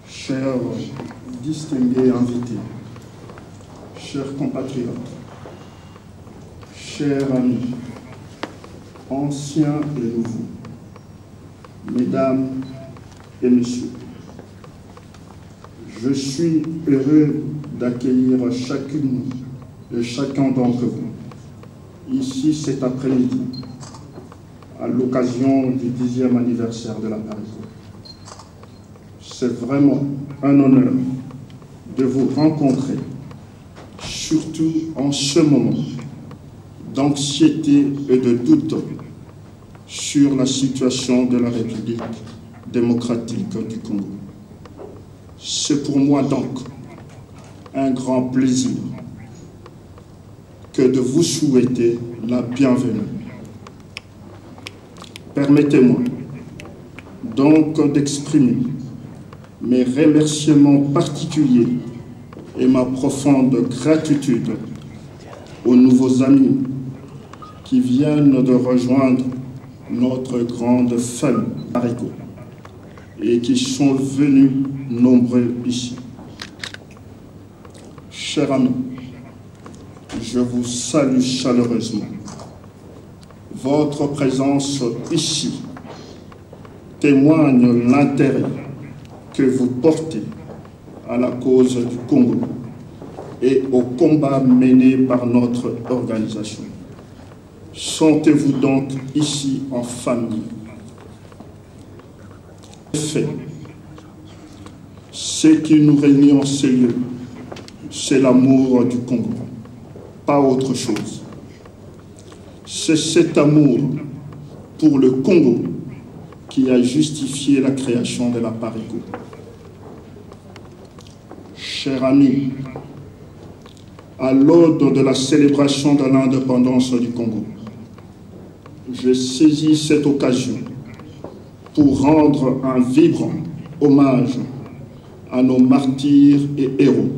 chers distingués invités, chers compatriotes, chers amis, anciens et nouveaux, mesdames et messieurs, je suis heureux d'accueillir chacune et chacun d'entre vous ici cet après-midi à l'occasion du 10e anniversaire de la Paris-Co. C'est vraiment un honneur de vous rencontrer, surtout en ce moment d'anxiété et de doute sur la situation de la République démocratique du Congo. C'est pour moi donc un grand plaisir que de vous souhaiter la bienvenue. Permettez-moi donc d'exprimer mes remerciements particuliers et ma profonde gratitude aux nouveaux amis qui viennent de rejoindre notre grande famille Paris-Co et qui sont venus nombreux ici. Chers amis, je vous salue chaleureusement. Votre présence ici témoigne l'intérêt que vous portez à la cause du Congo et au combat mené par notre organisation. Sentez-vous donc ici en famille. En fait, ce qui nous réunit en ces lieux, c'est l'amour du Congo, pas autre chose. C'est cet amour pour le Congo qui a justifié la création de la Paris-Co. Chers amis, à l'aube de la célébration de l'indépendance du Congo, je saisis cette occasion pour rendre un vibrant hommage à nos martyrs et héros,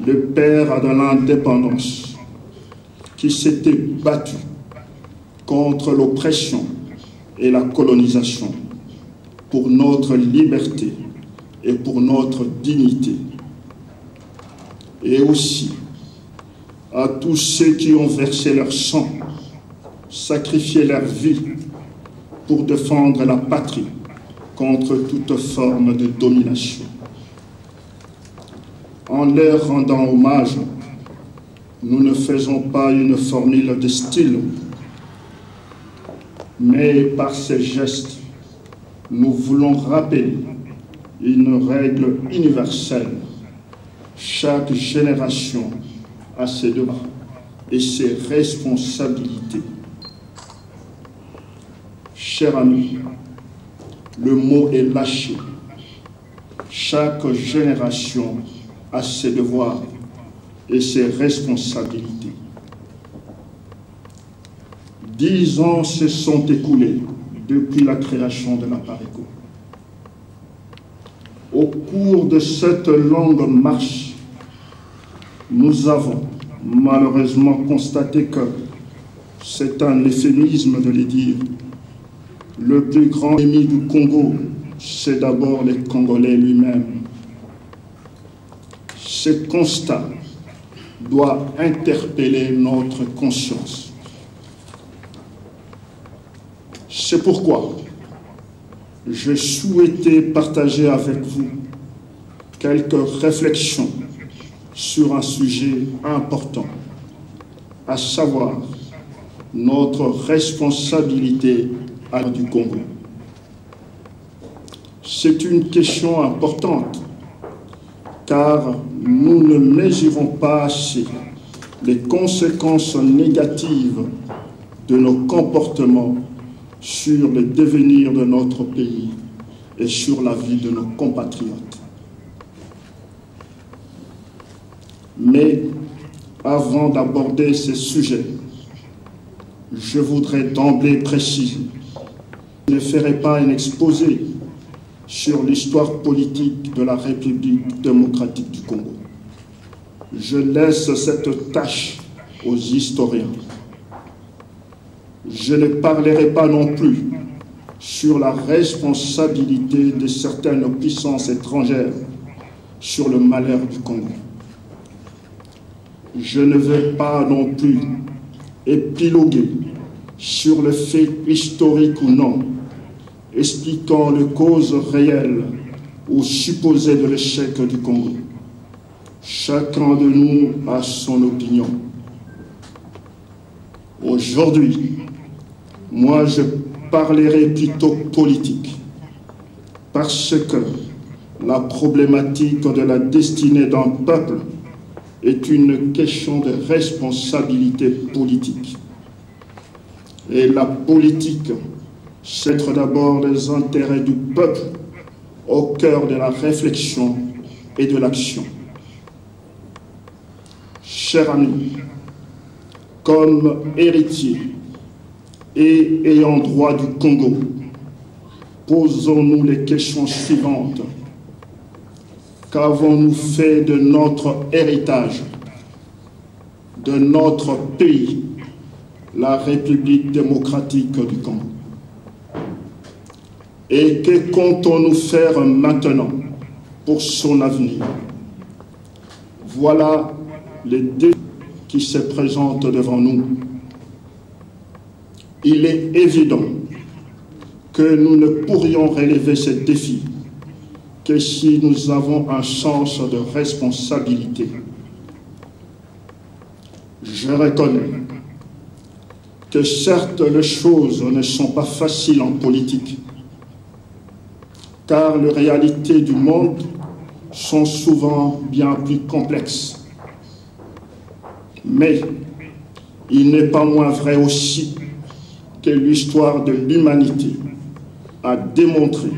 le père de l'indépendance qui s'était battu contre l'oppression et la colonisation pour notre liberté et pour notre dignité, et aussi à tous ceux qui ont versé leur sang, sacrifié leur vie pour défendre la patrie contre toute forme de domination. En leur rendant hommage, nous ne faisons pas une formule de style, mais par ces gestes, nous voulons rappeler une règle universelle. Chaque génération a ses devoirs et ses responsabilités. Chers amis, le mot est lâché. Chaque génération a ses devoirs et ses responsabilités. 10 ans se sont écoulés depuis la création de la Paris-Co. Au cours de cette longue marche, nous avons malheureusement constaté que, c'est un euphémisme de le dire, le plus grand ennemi du Congo, c'est d'abord les Congolais lui-même. Ce constat doit interpeller notre conscience. C'est pourquoi je souhaitais partager avec vous quelques réflexions sur un sujet important, à savoir notre responsabilité à du Congo. C'est une question importante car nous ne mesurons pas assez les conséquences négatives de nos comportements sur le devenir de notre pays et sur la vie de nos compatriotes. Mais avant d'aborder ces sujets, je voudrais d'emblée préciser que je ne ferai pas un exposé sur l'histoire politique de la République démocratique du Congo. Je laisse cette tâche aux historiens. Je ne parlerai pas non plus sur la responsabilité de certaines puissances étrangères sur le malheur du Congo. Je ne vais pas non plus épiloguer sur le fait historique ou non, expliquant les causes réelles ou supposées de l'échec du Congo. Chacun de nous a son opinion. Aujourd'hui, moi je parlerai plutôt politique, parce que la problématique de la destinée d'un peuple est une question de responsabilité politique. Et la politique, c'est mettre d'abord les intérêts du peuple au cœur de la réflexion et de l'action. Chers amis, comme héritier et ayant droit du Congo, posons-nous les questions suivantes. Qu'avons-nous fait de notre héritage, de notre pays, la République démocratique du Congo? Et que comptons-nous faire maintenant pour son avenir? Voilà les défis qui se présentent devant nous. Il est évident que nous ne pourrions relever ces défis que si nous avons un sens de responsabilité. Je reconnais que certes les choses ne sont pas faciles en politique, car les réalités du monde sont souvent bien plus complexes. Mais il n'est pas moins vrai aussi que l'histoire de l'humanité a démontré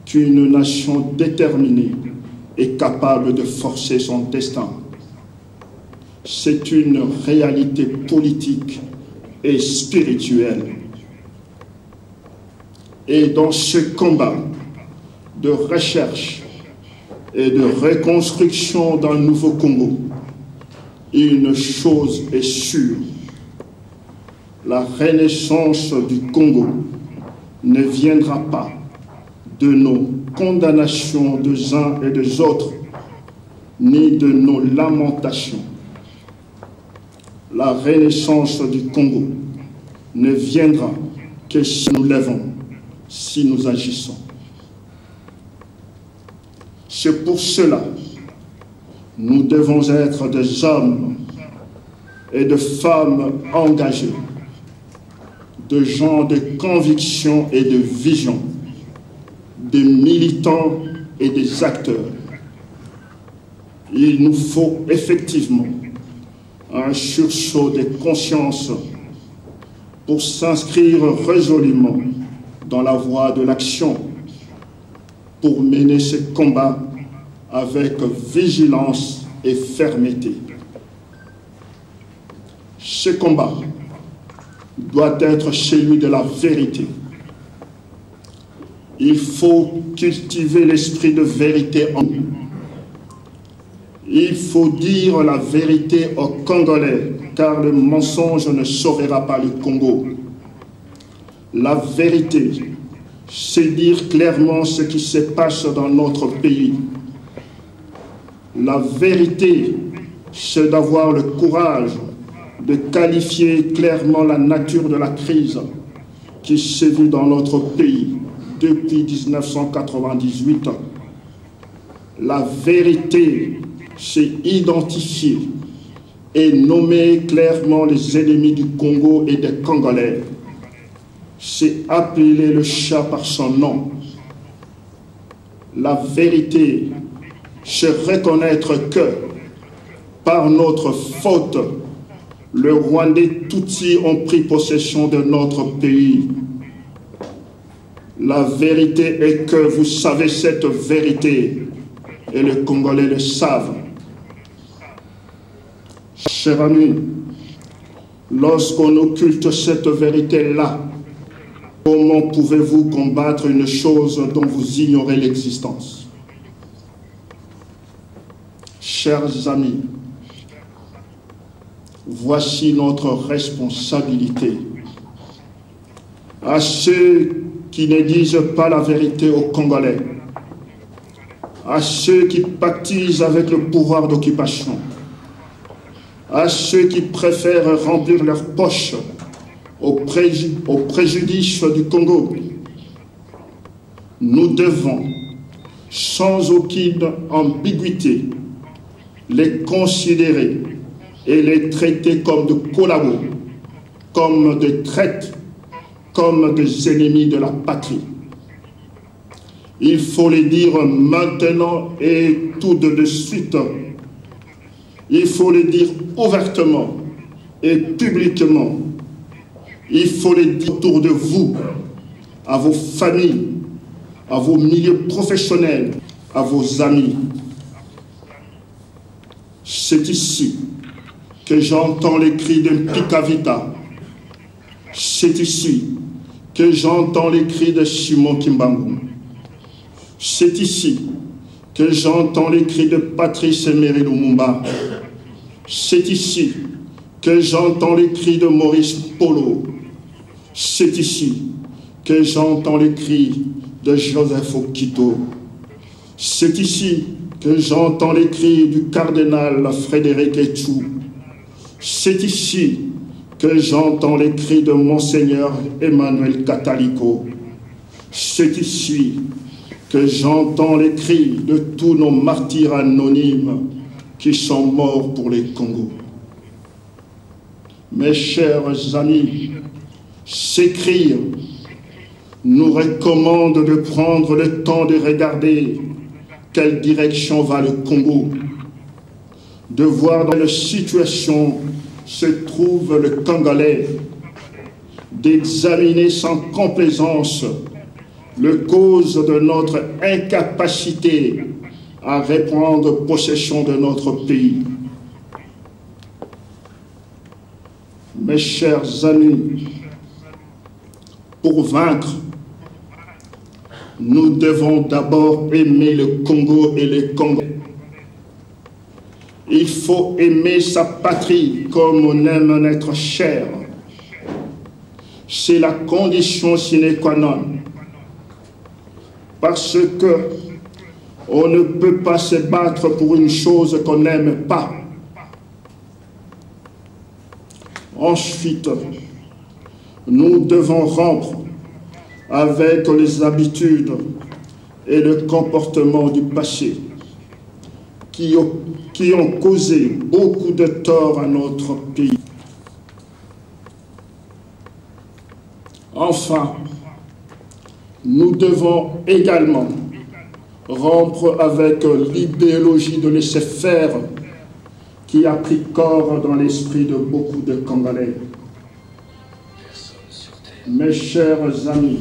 qu'une nation déterminée est capable de forcer son destin. C'est une réalité politique et spirituelle. Et dans ce combat de recherche et de reconstruction d'un nouveau Congo, une chose est sûre, la renaissance du Congo ne viendra pas de nos condamnations des uns et des autres, ni de nos lamentations. La renaissance du Congo ne viendra que si nous lèvons, si nous agissons. C'est pour cela nous devons être des hommes et de femmes engagés, de gens de conviction et de vision, des militants et des acteurs. Il nous faut effectivement un sursaut de conscience pour s'inscrire résolument dans la voie de l'action, pour mener ce combat avec vigilance et fermeté. Ce combat doit être celui de la vérité. Il faut cultiver l'esprit de vérité en nous. Il faut dire la vérité aux Congolais, car le mensonge ne sauvera pas le Congo. La vérité, c'est dire clairement ce qui se passe dans notre pays. La vérité, c'est d'avoir le courage de qualifier clairement la nature de la crise qui sévit dans notre pays depuis 1998. La vérité, c'est identifier et nommer clairement les ennemis du Congo et des Congolais. C'est appeler le chat par son nom. La vérité, c'est reconnaître que, par notre faute, les Rwandais Tutsis ont pris possession de notre pays. La vérité est que vous savez cette vérité et les Congolais le savent. Chers amis, lorsqu'on occulte cette vérité-là, comment pouvez-vous combattre une chose dont vous ignorez l'existence? Chers amis, voici notre responsabilité. À ceux qui ne disent pas la vérité aux Congolais, à ceux qui pactisent avec le pouvoir d'occupation, à ceux qui préfèrent remplir leurs poches au préjudice du Congo. Nous devons, sans aucune ambiguïté, les considérer et les traiter comme de collabos, comme des traîtres, comme des ennemis de la patrie. Il faut les dire maintenant et tout de suite. Il faut les dire ouvertement et publiquement. Il faut les dire autour de vous, à vos familles, à vos milieux professionnels, à vos amis. C'est ici que j'entends les cris de Pikavita. C'est ici que j'entends les cris de Simon Kimbangu. C'est ici que j'entends les cris de Patrice Emery Lumumba. C'est ici que j'entends les cris de Maurice Polo. C'est ici que j'entends les cris de Joseph Okito. C'est ici que j'entends les cris du cardinal Frédéric Etchou. C'est ici que j'entends les cris de Monseigneur Emmanuel Catalico. C'est ici que j'entends les cris de tous nos martyrs anonymes qui sont morts pour les Congos. Mes chers amis, ces cris nous recommandent de prendre le temps de regarder quelle direction va le Congo, de voir dans quelle situation se trouve le Congolais, d'examiner sans complaisance les causes de notre incapacité à reprendre possession de notre pays. Mes chers amis, pour vaincre, nous devons d'abord aimer le Congo et les Congolais. Il faut aimer sa patrie comme on aime notre chair. C'est la condition sine qua non. Parce que on ne peut pas se battre pour une chose qu'on n'aime pas. Ensuite, nous devons rompre avec les habitudes et le comportement du passé qui ont causé beaucoup de tort à notre pays. Enfin, nous devons également rompre avec l'idéologie de laisser-faire qui a pris corps dans l'esprit de beaucoup de Congolais. Mes chers amis,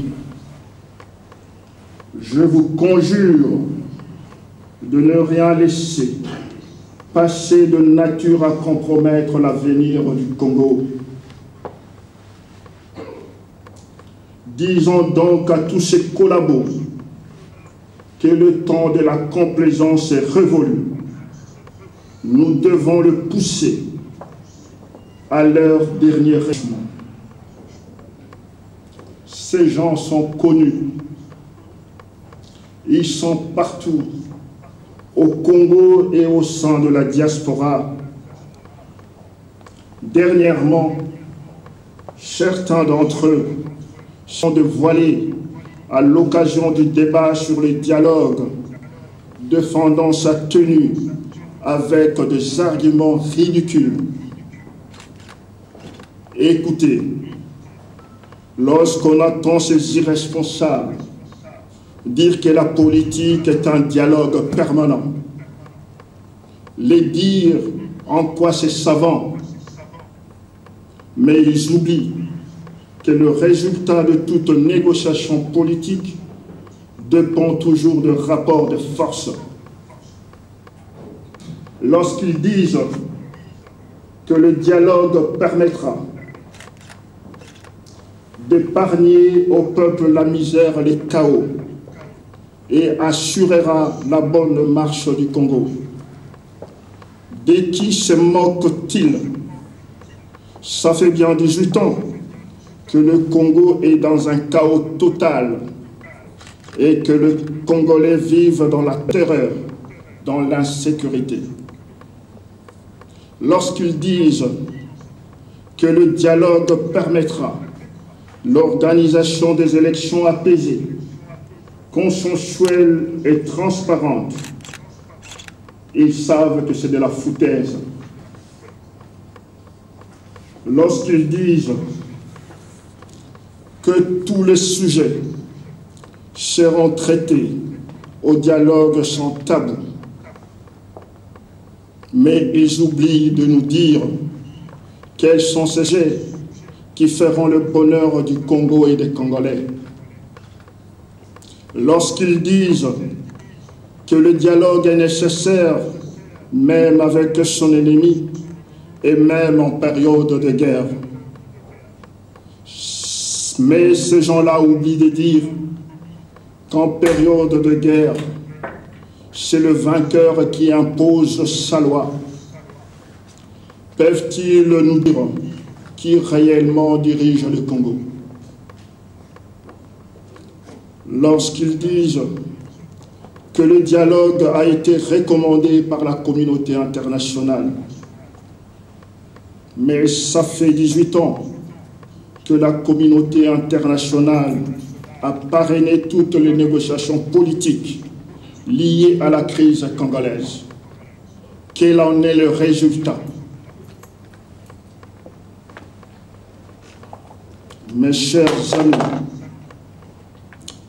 je vous conjure de ne rien laisser passer de nature à compromettre l'avenir du Congo. Disons donc à tous ces collabos que le temps de la complaisance est révolu. Nous devons le pousser à leur dernier régiment. Ces gens sont connus. Ils sont partout, au Congo et au sein de la diaspora. Dernièrement, certains d'entre eux sont dévoilés à l'occasion du débat sur les dialogues, défendant sa tenue avec des arguments ridicules. Écoutez, lorsqu'on entend ces irresponsables dire que la politique est un dialogue permanent, les dire en quoi c'est savant, mais ils oublient que le résultat de toute négociation politique dépend toujours de rapports de force. Lorsqu'ils disent que le dialogue permettra d'épargner au peuple la misère et les chaos et assurera la bonne marche du Congo, de qui se moque-t-il? Ça fait bien 18 ans que le Congo est dans un chaos total et que les Congolais vivent dans la terreur, dans l'insécurité. Lorsqu'ils disent que le dialogue permettra l'organisation des élections apaisées, consensuelles et transparentes, ils savent que c'est de la foutaise. Lorsqu'ils disent que tous les sujets seront traités au dialogue sans tabou, mais ils oublient de nous dire quels sont ces sujets qui feront le bonheur du Congo et des Congolais. Lorsqu'ils disent que le dialogue est nécessaire, même avec son ennemi, et même en période de guerre. Mais ces gens-là oublient de dire qu'en période de guerre, c'est le vainqueur qui impose sa loi. Peuvent-ils nous dire qui réellement dirige le Congo? Lorsqu'ils disent que le dialogue a été recommandé par la communauté internationale, mais ça fait 18 ans que la communauté internationale a parrainé toutes les négociations politiques liées à la crise congolaise. Quel en est le résultat? Mes chers amis,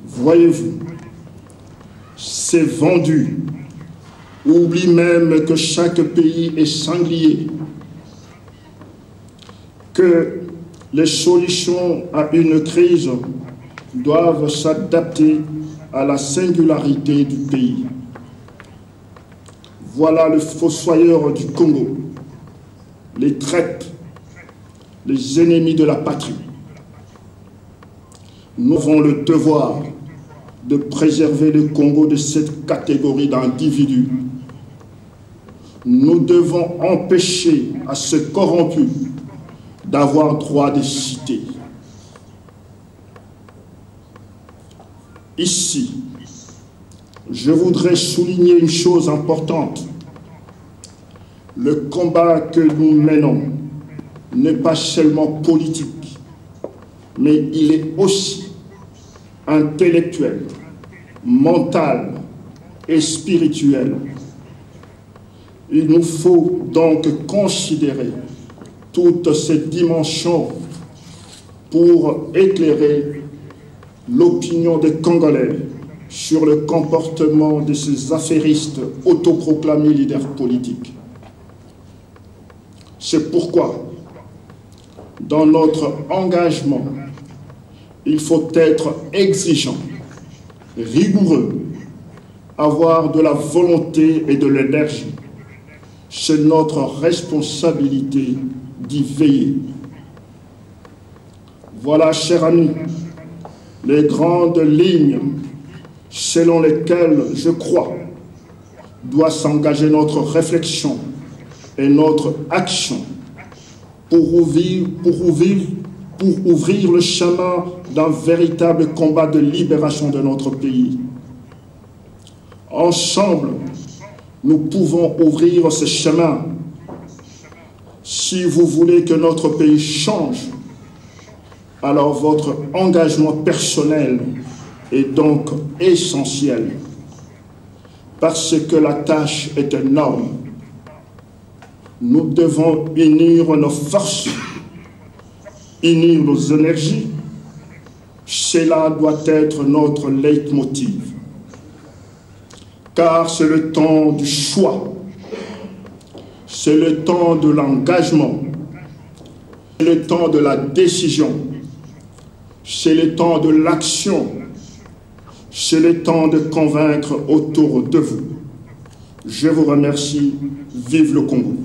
voyez-vous, c'est vendu. Oublie même que chaque pays est singulier, que les solutions à une crise doivent s'adapter à la singularité du pays. Voilà le fossoyeur du Congo, les traîtres, les ennemis de la patrie. Nous avons le devoir de préserver le Congo de cette catégorie d'individus. Nous devons empêcher à ce corrompu d'avoir droit de citer. Ici, je voudrais souligner une chose importante. Le combat que nous menons n'est pas seulement politique, mais il est aussi intellectuel, mental et spirituel. Il nous faut donc considérer toutes ces dimensions pour éclairer l'opinion des Congolais sur le comportement de ces affairistes autoproclamés leaders politiques. C'est pourquoi, dans notre engagement, il faut être exigeant, rigoureux, avoir de la volonté et de l'énergie. C'est notre responsabilité d'y veiller. Voilà, chers amis, les grandes lignes selon lesquelles, je crois, doit s'engager notre réflexion et notre action pour ouvrir le chemin d'un véritable combat de libération de notre pays. Ensemble, nous pouvons ouvrir ce chemin. Si vous voulez que notre pays change, alors votre engagement personnel est donc essentiel, parce que la tâche est énorme. Nous devons unir nos forces, unir nos énergies. Cela doit être notre leitmotiv. Car c'est le temps du choix, c'est le temps de l'engagement, c'est le temps de la décision, c'est le temps de l'action, c'est le temps de convaincre autour de vous. Je vous remercie. Vive le Congo.